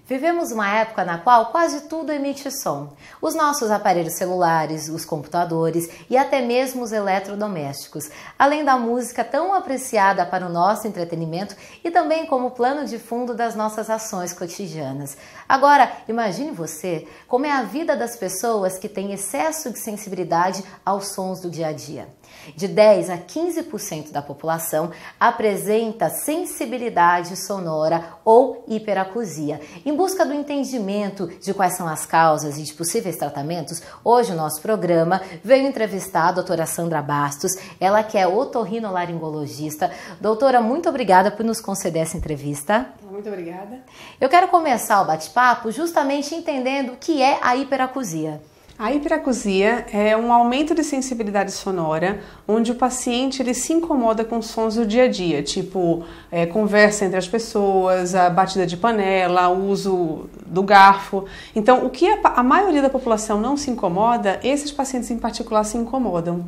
Vivemos uma época na qual quase tudo emite som. Os nossos aparelhos celulares, os computadores e até mesmo os eletrodomésticos. Além da música tão apreciada para o nosso entretenimento e também como plano de fundo das nossas ações cotidianas. Agora, imagine você como é a vida das pessoas que têm excesso de sensibilidade aos sons do dia a dia. De 10 a 15% da população apresenta sensibilidade sonora ou hiperacusia. Em busca do entendimento de quais são as causas e de possíveis tratamentos, hoje o nosso programa veio entrevistar a doutora Sandra Bastos, ela que é otorrinolaringologista. Doutora, muito obrigada por nos conceder essa entrevista. Muito obrigada. Eu quero começar o bate-papo justamente entendendo o que é a hiperacusia. A hiperacusia é um aumento de sensibilidade sonora, onde o paciente ele se incomoda com sons do dia a dia, tipo conversa entre as pessoas, a batida de panela, o uso do garfo. Então, o que a maioria da população não se incomoda, esses pacientes em particular se incomodam.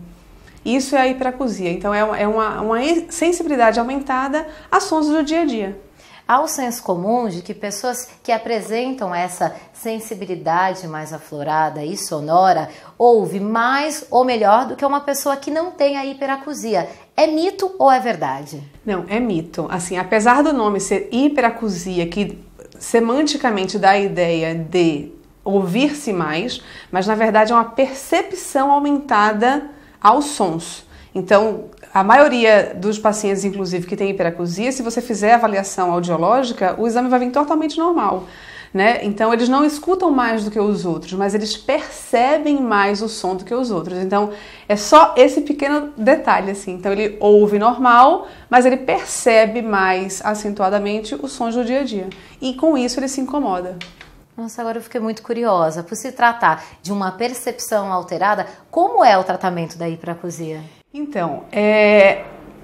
Isso é a hiperacusia. Então, é uma sensibilidade aumentada a sons do dia a dia. Há o senso comum de que pessoas que apresentam essa sensibilidade mais aflorada e sonora ouvem mais ou melhor do que uma pessoa que não tem a hiperacusia. É mito ou é verdade? Não, é mito. Assim, apesar do nome ser hiperacusia, que semanticamente dá a ideia de ouvir-se mais, mas na verdade é uma percepção aumentada aos sons. Então, a maioria dos pacientes, inclusive, que tem hiperacusia, se você fizer avaliação audiológica, o exame vai vir totalmente normal, né? Então, eles não escutam mais do que os outros, mas eles percebem mais o som do que os outros. Então, é só esse pequeno detalhe, assim. Então, ele ouve normal, mas ele percebe mais acentuadamente os sons do dia a dia. E, com isso, ele se incomoda. Nossa, agora eu fiquei muito curiosa. Por se tratar de uma percepção alterada, como é o tratamento da hiperacusia? Então,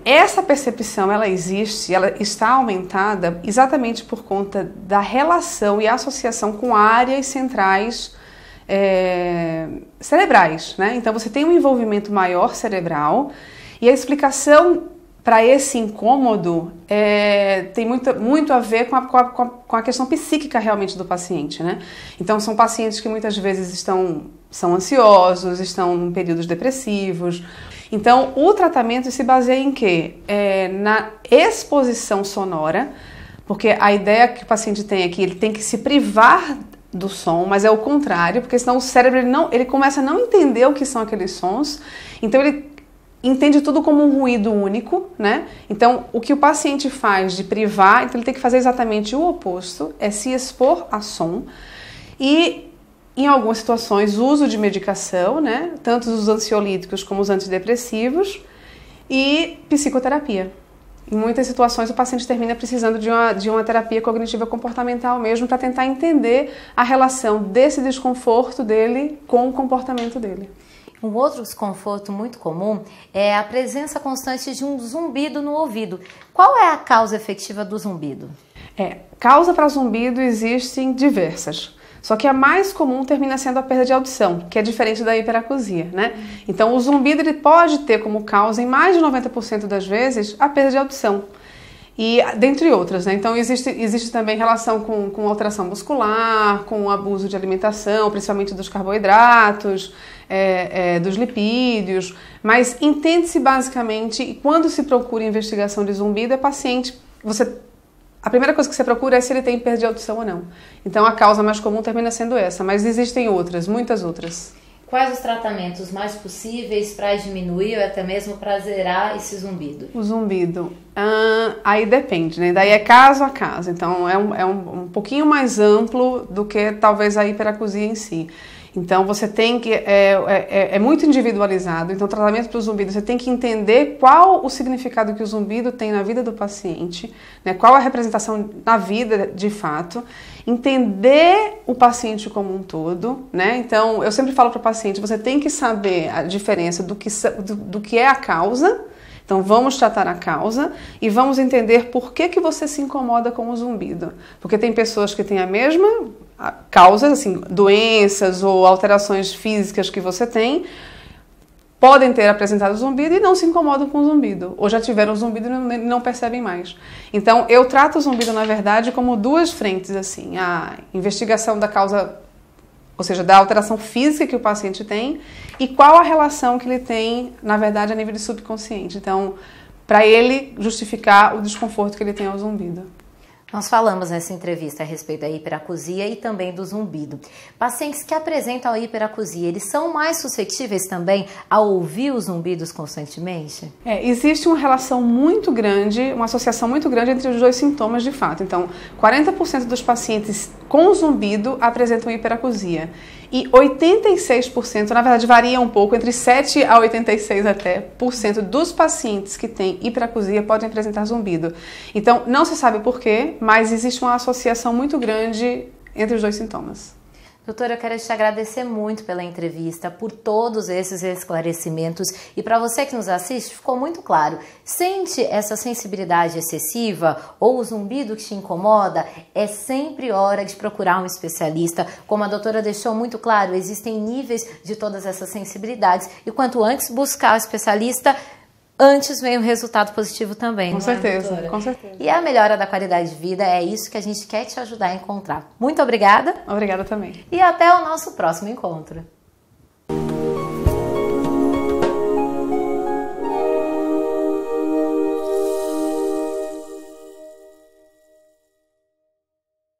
essa percepção, ela existe, ela está aumentada exatamente por conta da relação e associação com áreas centrais cerebrais, né? Então, você tem um envolvimento maior cerebral e a explicação para esse incômodo tem muito a ver com a questão psíquica realmente do paciente, né? Então, são pacientes que muitas vezes são ansiosos, estão em períodos depressivos. Então, o tratamento se baseia em quê? Na exposição sonora, porque a ideia que o paciente tem é que ele tem que se privar do som, mas é o contrário, porque senão o cérebro ele começa a não entender o que são aqueles sons, então ele entende tudo como um ruído único, né? Então, o que o paciente faz de privar, então ele tem que fazer exatamente o oposto, é se expor a som e, em algumas situações, uso de medicação, né? Tanto os ansiolíticos como os antidepressivos e psicoterapia. Em muitas situações, o paciente termina precisando de uma terapia cognitiva comportamental mesmo para tentar entender a relação desse desconforto dele com o comportamento dele. Um outro desconforto muito comum é a presença constante de um zumbido no ouvido. Qual é a causa efetiva do zumbido? Causa para zumbido existem diversas. Só que a mais comum termina sendo a perda de audição, que é diferente da hiperacusia, né? Então, o zumbido ele pode ter como causa, em mais de 90% das vezes, a perda de audição. E dentre outras, né? Então existe também relação com alteração muscular, com o abuso de alimentação, principalmente dos carboidratos, dos lipídios, mas entende-se basicamente, quando se procura investigação de zumbido, a primeira coisa que você procura é se ele tem perda de audição ou não. Então a causa mais comum termina sendo essa, mas existem outras, muitas outras. Quais os tratamentos mais possíveis para diminuir ou até mesmo para zerar esse zumbido? O zumbido, aí depende, né? Daí é caso a caso, então é um pouquinho mais amplo do que talvez a hiperacusia em si. Então você tem que, é muito individualizado, então o tratamento para o zumbido você tem que entender qual o significado que o zumbido tem na vida do paciente, né? Qual a representação na vida de fato, entender o paciente como um todo, né? Então eu sempre falo para o paciente, você tem que saber a diferença do que é a causa. Então vamos tratar a causa e vamos entender por que você se incomoda com o zumbido. Porque tem pessoas que têm a mesma causa, assim, doenças ou alterações físicas que você tem, podem ter apresentado zumbido e não se incomodam com o zumbido, ou já tiveram zumbido e não percebem mais. Então, eu trato o zumbido, na verdade, como duas frentes, assim, a investigação da causa, ou seja, da alteração física que o paciente tem e qual a relação que ele tem, na verdade, a nível de subconsciente. Então, para ele justificar o desconforto que ele tem ao zumbido. Nós falamos nessa entrevista a respeito da hiperacusia e também do zumbido. Pacientes que apresentam a hiperacusia, eles são mais suscetíveis também a ouvir os zumbidos constantemente? Existe uma relação muito grande, uma associação muito grande entre os dois sintomas de fato. Então, 40% dos pacientes com zumbido apresentam hiperacusia. E 86%, na verdade varia um pouco, entre 7 a 86 até por cento dos pacientes que têm hiperacusia podem apresentar zumbido. Então, não se sabe por quê, mas existe uma associação muito grande entre os dois sintomas. Doutora, eu quero te agradecer muito pela entrevista, por todos esses esclarecimentos e para você que nos assiste, ficou muito claro. Sente essa sensibilidade excessiva ou o zumbido que te incomoda? É sempre hora de procurar um especialista. Como a doutora deixou muito claro, existem níveis de todas essas sensibilidades e quanto antes buscar o especialista, antes vem o resultado positivo também. Com certeza, com certeza. E a melhora da qualidade de vida é isso que a gente quer te ajudar a encontrar. Muito obrigada. Obrigada também. E até o nosso próximo encontro.